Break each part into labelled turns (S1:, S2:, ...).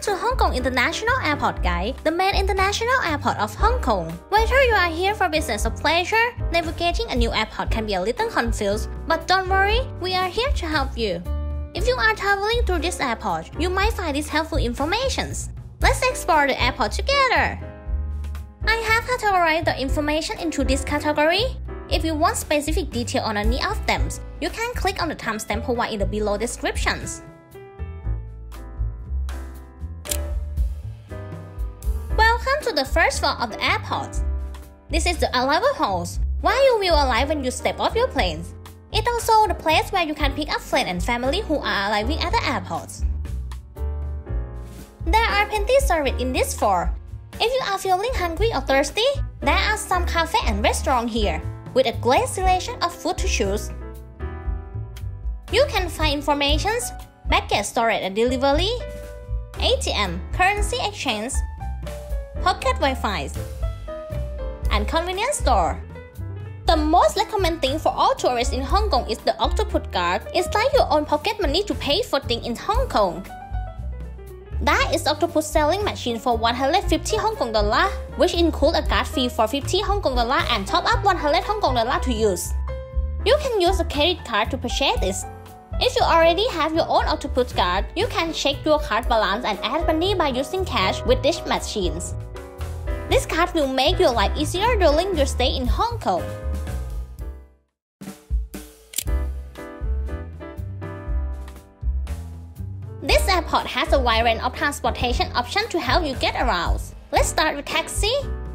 S1: Welcome to Hong Kong International Airport Guide, the main international airport of Hong Kong. Whether you are here for business or pleasure, navigating a new airport can be a little confused, but don't worry, we are here to help you. If you are traveling through this airport, you might find these helpful information. Let's explore the airport together. I have categorized the information into this category. If you want specific detail on any of them, you can click on the timestamp provided in the below descriptions. Welcome to the first floor of the airport. This is the arrival hall, where you will arrive when you step off your plane. It's also the place where you can pick up friends and family who are arriving at the airport. There are plenty of service in this floor. If you are feeling hungry or thirsty, there are some cafes and restaurants here, with a great selection of food to choose. You can find information, baggage storage and delivery, ATM, currency exchange, pocket Wi-Fi, and convenience store. The most recommended thing for all tourists in Hong Kong is the Octopus Card. It's like your own pocket money to pay for things in Hong Kong. That is Octopus selling machine for 150 Hong Kong dollar, which includes a card fee for 50 Hong Kong dollar and top up 100 Hong Kong dollar to use. You can use a credit card to purchase this. If you already have your own Octopus Card, you can check your card balance and add money by using cash with these machines. This card will make your life easier during your stay in Hong Kong. This airport has a wide range of transportation options to help you get around. Let's start with taxi.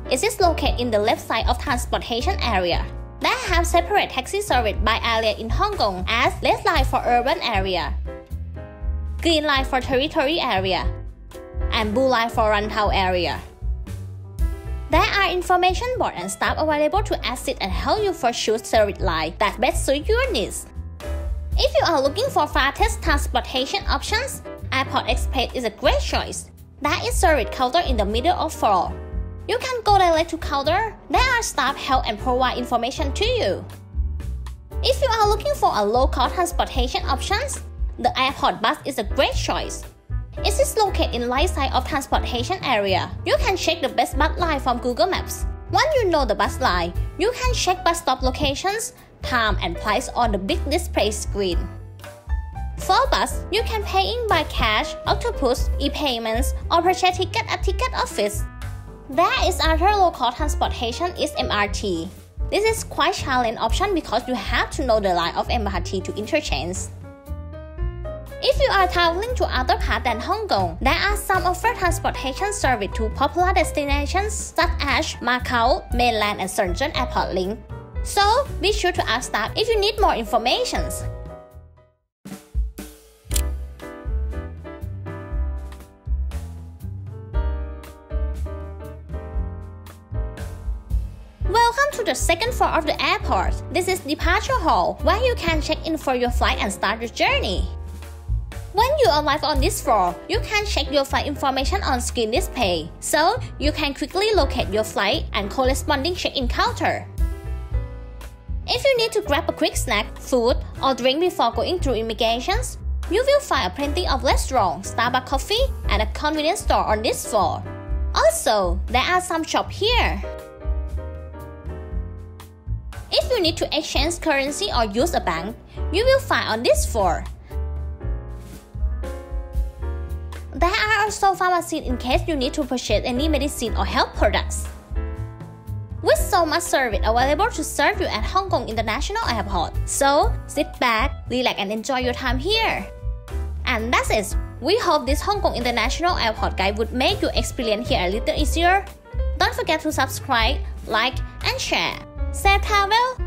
S1: It is located in the left side of transportation area. They have separate taxi service by area in Hong Kong as red line for urban area, green line for territory area, and blue line for runtown area. There are information board and staff available to assist and help you for choose service line that best suit your needs. If you are looking for fastest transportation options, Airport Express is a great choice. There is service counter in the middle of floor. You can go direct to counter. There are staff help and provide information to you. If you are looking for a low-cost transportation options, the airport bus is a great choice. It is located in right side of transportation area. You can check the best bus line from Google Maps. Once you know the bus line, you can check bus stop locations, time and price on the big display screen. For bus, you can pay in by cash, Octopus, e-payments, or purchase ticket at ticket office. There is other local transportation is MRT. This is quite challenging option because you have to know the line of MRT to interchange. If you are traveling to other parts than Hong Kong, there are some offer transportation service to popular destinations such as Macau, Mainland and Shenzhen Airport Link. So, be sure to ask staff if you need more information. Welcome to the second floor of the airport. This is departure hall, where you can check in for your flight and start your journey. When you arrive on this floor, you can check your flight information on screen display, so you can quickly locate your flight and corresponding check-in counter. If you need to grab a quick snack, food, or drink before going through immigrations, you will find plenty of restaurants, Starbucks coffee, and a convenience store on this floor. Also, there are some shops here. If you need to exchange currency or use a bank, you will find on this floor. There are also pharmacies in case you need to purchase any medicine or health products. With so much service available to serve you at Hong Kong International Airport, so sit back, relax and enjoy your time here. And that's it. We hope this Hong Kong International Airport guide would make your experience here a little easier. Don't forget to subscribe, like and share. Safe travel!